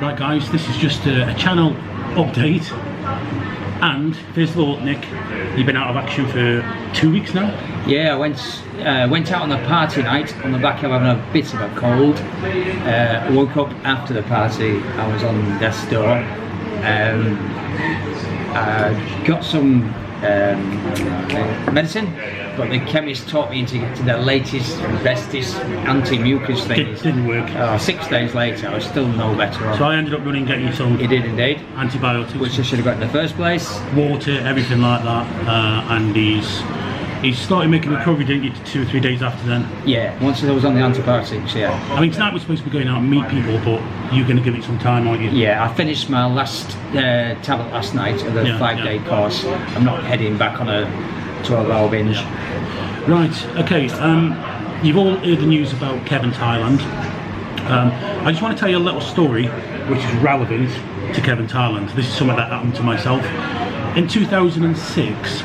Right guys, this is just a channel update. And first of all, Nick, you've been out of action for 2 weeks now? Yeah, I went out on a party night on the back of having a bit of a cold. Woke up after the party, I was on death's door. Got some medicine, but the chemist taught me to get to the latest, bestest anti-mucus thing. It didn't work. 6 days later, I was still no better off. So I ended up running getting you some. He did indeed. Antibiotics. Which I should have got in the first place. Water, everything like that. And he's started making recovery, didn't you, 2 or 3 days after then? Yeah, once I was on the antibiotics, yeah. I mean, tonight we're supposed to be going out and meet people, but you're going to give it some time, aren't you? Yeah, I finished my last tablet last night of the 5-day course. I'm not heading back on a 12-hour binge. Right, okay, you've all heard the news about Kevin Thailand. I just want to tell you a little story which is relevant to Kevin Thailand. This is something that happened to myself. In 2006,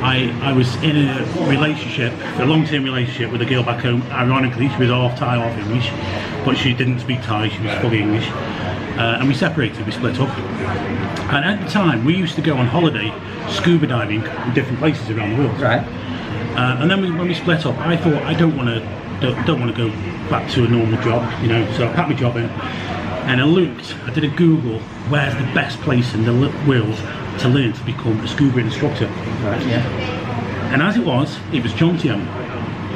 I was in a relationship, a long-term relationship with a girl back home. Ironically, she was half Thai, half English, but she didn't speak Thai, she was fully English. And we separated, we split up. And at the time, we used to go on holiday scuba diving in different places around the world. Right. And then when we split up, I thought I don't want to go back to a normal job, you know. So I packed my job in, and I did a Google, where's the best place in the world to learn to become a scuba instructor. Right, yeah. And as it was Jontian.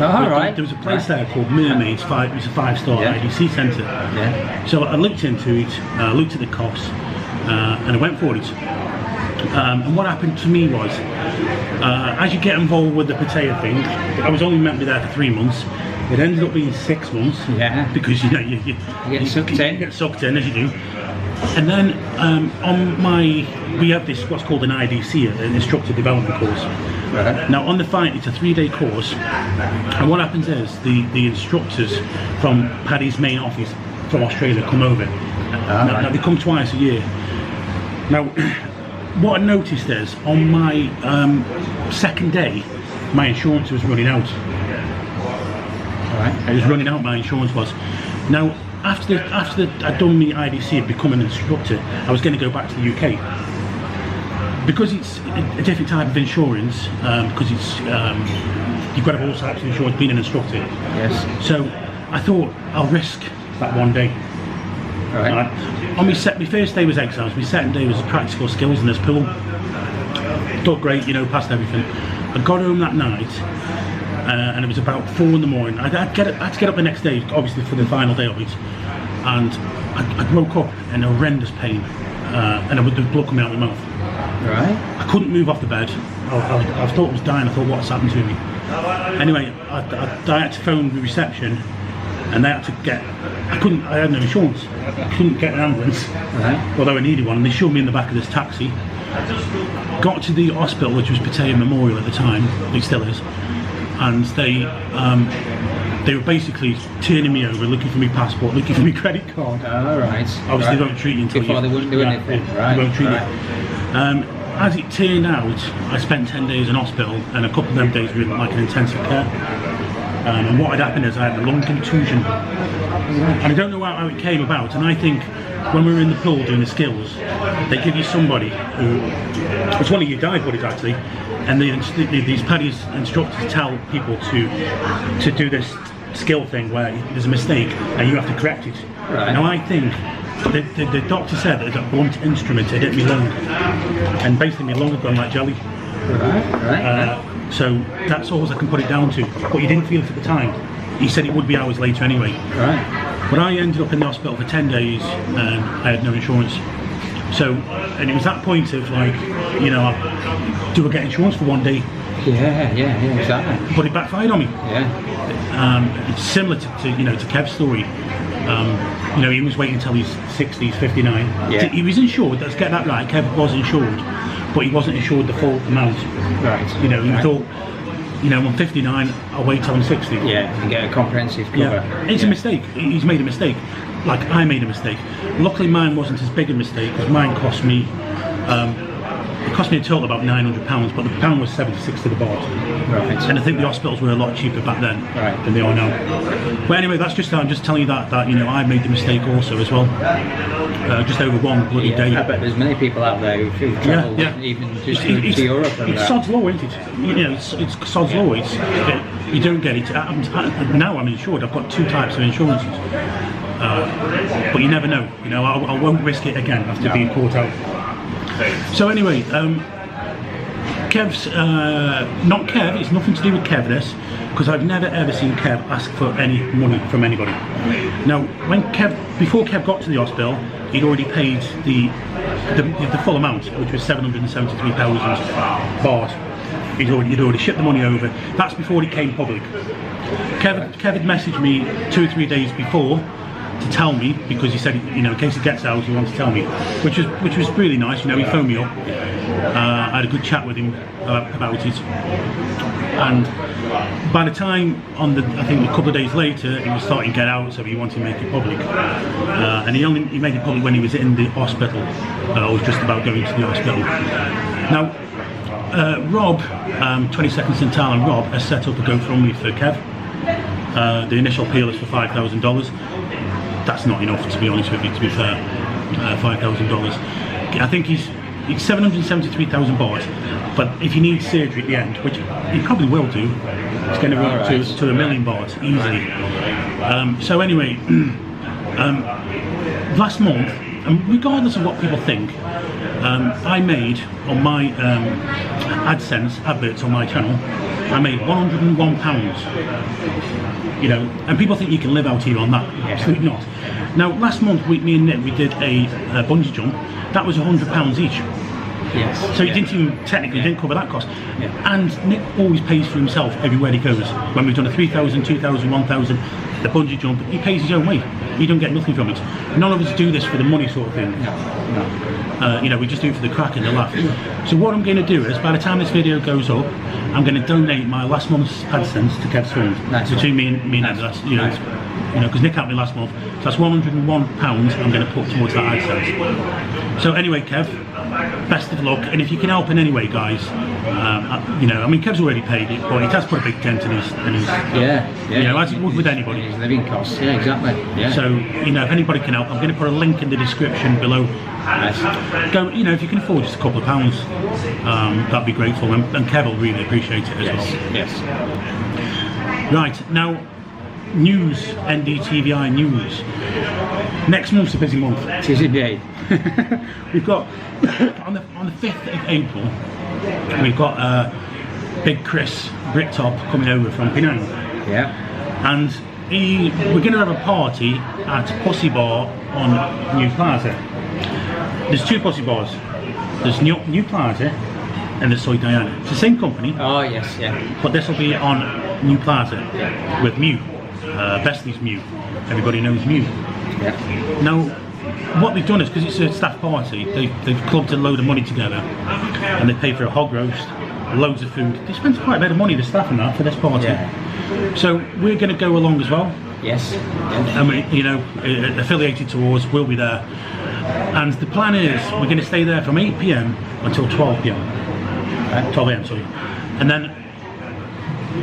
Oh, right. There was a place there called Mermaids, it was a 5-star IDC centre. Yeah. So I looked into it, looked at the costs, and I went for it. And what happened to me was, as you get involved with the potato thing, I was only meant to be there for 3 months. It ended up being 6 months. Yeah. Because you get sucked in. You get sucked in, as you do. And then we have this what's called an IDC, an instructor development course. Right. Now on the fight, it's a 3-day course, and what happens is the instructors from Paddy's main office from Australia come over. Now they come twice a year. Now what I noticed is on my second day, my insurance was running out. Right. It was running out, my insurance was. Now after I'd done my IDC and become an instructor, I was going to go back to the UK. Because it's a different type of insurance, because it's you've got to have all types of insurance being an instructor. Yes. So I thought I'll risk that 1 day. Right. On my first day was exams, my second day was practical skills in this pool. Did great, you know, passed everything. I got home that night, and it was about 4 in the morning. I had to get up the next day, obviously for the final day of it, and I woke up in horrendous pain, and there was blood coming out of my mouth. Right. I couldn't move off the bed. I thought I was dying. I thought, what's happened to me? Anyway, I had to phone the reception, and they had to get. I had no insurance. I couldn't get an ambulance, although I needed one. And they shoved me in the back of this taxi. Got to the hospital, which was Pattaya Memorial at the time. It still is. And they were basically turning me over, looking for my passport, looking for my credit card. Oh, right. Obviously, they won't treat you until before they wouldn't do anything. Right. They won't treat you. As it turned out, I spent 10 days in hospital, and a couple of them days were in like an intensive care. And what had happened is I had a lung contusion, and I don't know how it came about. And I think when we were in the pool doing the skills, they give you somebody who it's one of your dive buddies actually, and these Paddy's instructors tell people to do this skill thing where there's a mistake and you have to correct it. Right. Now I think the doctor said that it was a blunt instrument to hit me lung, and basically my lung had gone like jelly. Right. So that's all I can put it down to. But he didn't feel it at the time. He said it would be hours later anyway. Right. But I ended up in the hospital for 10 days and I had no insurance. So, and it was that point of like, you know, do I get insurance for 1 day? Yeah, exactly. But it backfired on me. Yeah. It's similar to you know, to Kev's story. You know, he was waiting until he's 60, he's 59. Yeah. He was insured, let's get that right, Kev was insured, but he wasn't insured the full amount. Right. You know, he thought, you know, I'm 59, I'll wait till I'm 60. Yeah, and get a comprehensive cover. Yeah. It's a mistake, he's made a mistake, like I made a mistake. Luckily mine wasn't as big a mistake, because mine cost me It cost me a total about £900, but the pound was 76 to the baht. Right. And I think the hospitals were a lot cheaper back then than they are now. But anyway, that's just I'm just telling you that you know I made the mistake also as well. Just over one bloody day. I bet there's many people out there who've travelled even just to Europe. And it's sod's law, isn't it? You know, it's sod's law. You don't get it. Now I'm insured. I've got 2 types of insurances. But you never know. You know, I won't risk it again after being caught out. So anyway, Kev's not Kev. It's nothing to do with Kev. This because I've never ever seen Kev ask for any money from anybody. Now, before Kev got to the hospital, he'd already paid the full amount, which was 773,000 baht. He'd already shipped the money over. That's before he came public. Kev had messaged me 2 or 3 days before to tell me, because he said, you know, in case it gets out, he wants to tell me, which was really nice. You know, he phoned me up. I had a good chat with him about it, and by the time I think a couple of days later, he was starting to get out, so he wanted to make it public, and he made it public when he was in the hospital, or was just about going to the hospital. Now, Rob, 22nd St. Thailand Rob, has set up a GoFundMe for Kev. The initial appeal is for $5,000. That's not enough, to be honest with you, to be fair. $5,000. I think he's 773,000 baht, but if he needs surgery at the end, which he probably will do, it's going to run to £1 million baht easily. So anyway, last month, and regardless of what people think, I made on my AdSense adverts on my channel, I made £101. You know, and people think you can live out here on that. Absolutely not. Now, last month, me and Nick, we did a bungee jump. That was £100 each. Yes. So he didn't even didn't cover that cost. And Nick always pays for himself everywhere he goes. When we've done a 3,000, 2,000, 1,000, the bungee jump, he pays his own way. You don't get nothing from it. None of us do this for the money sort of thing. No. You know, we just do it for the crack and the laugh. So what I'm going to do is, by the time this video goes up, I'm going to donate my last month's AdSense to Kev's fund. Between me and Ed, that's because Nick helped me last month. So that's £101 I'm going to put towards that AdSense. So anyway, Kev, best of luck, and if you can help in any way, guys, you know, I mean, Kev's already paid it, but it has put a big dent in his you know, as it would with anybody. His living costs, exactly. So, you know, if anybody can help, I'm going to put a link in the description below. Go, you know, if you can afford just a couple of pounds, that'd be grateful, and Kev will really appreciate it as well. Yes. Right, now, news, NDTVi news. Next month's a busy month. It is indeed. We've got, on the 5th of April, we've got Big Chris Bricktop coming over from Penang. Yeah. And we're going to have a party at Pussy Bar on New Plaza. There's 2 Pussy Bars. There's New Plaza and there's Soi Buakao. It's the same company. Oh yes, but this will be on New Plaza with Mew. Bestie's Mew. Everybody knows Mew. Yeah. Now, what they've done is, because it's a staff party, they've clubbed a load of money together, and they pay for a hog roast, loads of food. They spent quite a bit of money, the staff, and that for this party. So we're going to go along as well. Yes. And we, you know, affiliated to us, we'll be there. And the plan is we're going to stay there from 8 PM until 12 PM. 12 AM, sorry. And then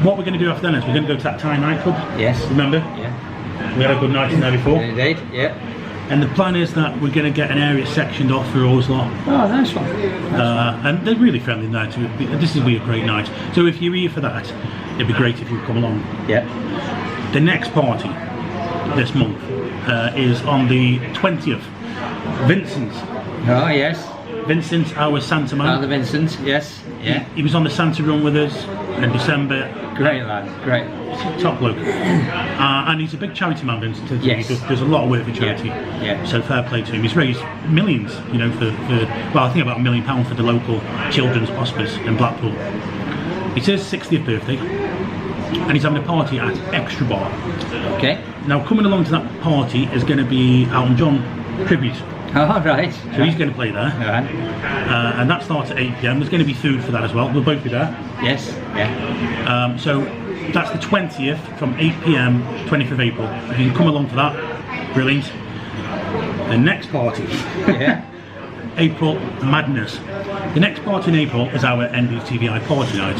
what we're going to do after then is we're going to go to that Thai Nightclub. Yes. Remember? Yeah. We had a good night in there before. Indeed. Yeah. And the plan is that we're going to get an area sectioned off for us lot. Oh, nice one. And they're really friendly now too. This will be a great night. So if you're here for that, it'd be great if you come along. Yeah. The next party this month is on the 20th. Vincent's. Oh yes. Vincent's, our Santa man. Father Vincent, yes. Yeah. He was on the Santa run with us in December. Great lad, great. Top bloke. And he's a big charity man, Vincent. Yes. He does a lot of work for charity. Yeah. So fair play to him. He's raised millions, you know, for well, I think about £1 million for the local children's hospice in Blackpool. It's his 60th birthday, and he's having a party at Extra Bar. Okay. Now, coming along to that party is going to be Elton John tribute. Oh, right. So he's going to play there. Right. And that starts at 8 PM. There's going to be food for that as well. We'll both be there. Yes. Yeah. So that's the 20th from 8 PM, 20th of April. If you can come along for that, brilliant. The next party. Yeah. April Madness. The next party in April is our NDTVi party night,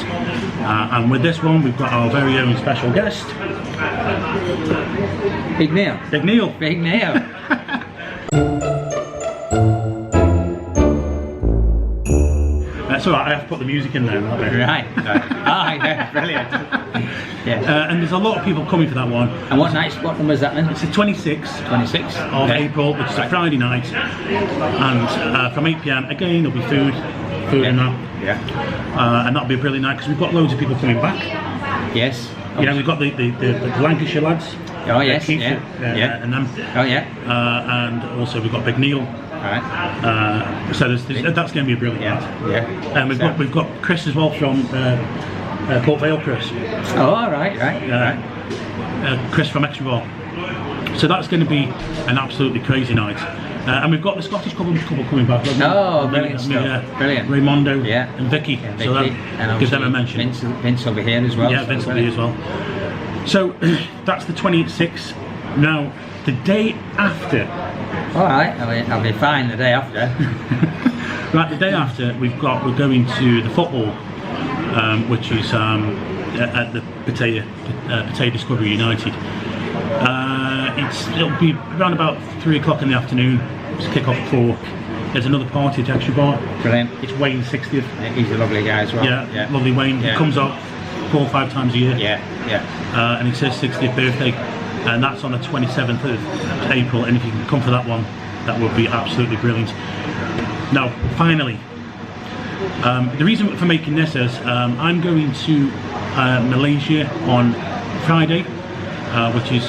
and with this one we've got our very own special guest, Big Neil. Big Neil. Big Neil. That's alright, I have to put the music in there, not there. Right. Ah, yeah, brilliant. Yeah. And there's a lot of people coming for that one. And what number is that then? It's the 26th 26 of April, which is a Friday night, and from 8 PM again there'll be food and that. Yeah. And that'll be a brilliant night because we've got loads of people coming back. Yes. You know, we've got the Lancashire lads. Oh yes. Keith, Yeah. and them. Oh yeah. And also we've got Big Neil. Right. So that's going to be a brilliant night. Yeah. And we've got Chris as well from Port Vale, Chris. Oh, all right. Right. Chris from Extra. So that's going to be an absolutely crazy night. And we've got the Scottish couple coming back. Oh, brilliant stuff. Brilliant. Raimondo and Vicky. So that and gives them a mention. Vince over here as well. Yeah, Vince will be as well. So that's the 26th. Now, the day after. All right, I'll be fine the day after. Right, the day after we're going to the football, which is at the Pattaya Discovery United. It'll be around about 3 o'clock in the afternoon. It's kick off at 4. There's another party at Extra Bar. Brilliant. It's Wayne's 60th. He's a lovely guy as well. Yeah. Lovely Wayne. Yeah. He comes up 4 or 5 times a year. Yeah. And it's his 60th birthday, and that's on the 27th of April. And if you can come for that one, that would be absolutely brilliant. Now, finally, the reason for making this is I'm going to Malaysia on Friday, which is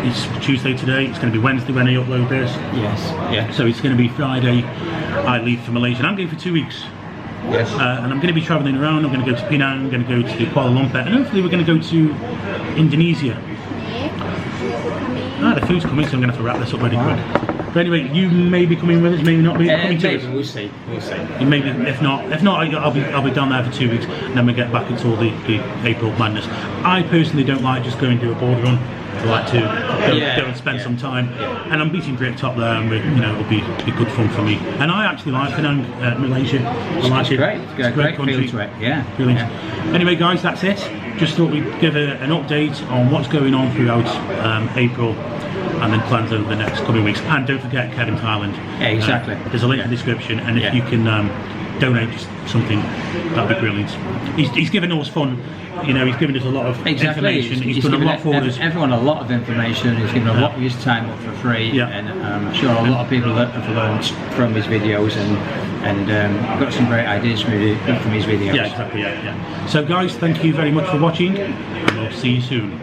it's Tuesday today. It's going to be Wednesday when I upload this. Yes. Yeah. So it's going to be Friday. I leave for Malaysia. And I'm going for 2 weeks. Yes. And I'm going to be travelling around. I'm going to go to Penang. I'm going to go to Kuala Lumpur, and hopefully we're going to go to Indonesia. The food's coming, so I'm going to have to wrap this up really quick. But anyway, you may be coming with us, maybe not. Maybe we'll see. Maybe if not, I'll be down there for 2 weeks, and then we get back into all the April madness. I personally don't like just going to do a border run. I like to go and spend some time, and I'm beating great top there, and it'll be good fun for me. And I actually like Penang, Malaysia. I like it. Great. It's got a great feel to it. Yeah. Brilliant. Anyway, guys, that's it. Just thought we'd give an update on what's going on throughout April, and then plans over the next coming weeks. And don't forget Kevin Thailand. Yeah, exactly. There's a link in the description, and if you can donate something, that'd be brilliant. He's given us fun. He's given us a lot of information. He's done a lot for us. Everyone a lot of information. He's given a lot of his time up for free, and I'm sure a lot of people have learned from his videos and got some great ideas from his videos. Yeah, exactly. Yeah. So, guys, thank you very much for watching, and we'll see you soon.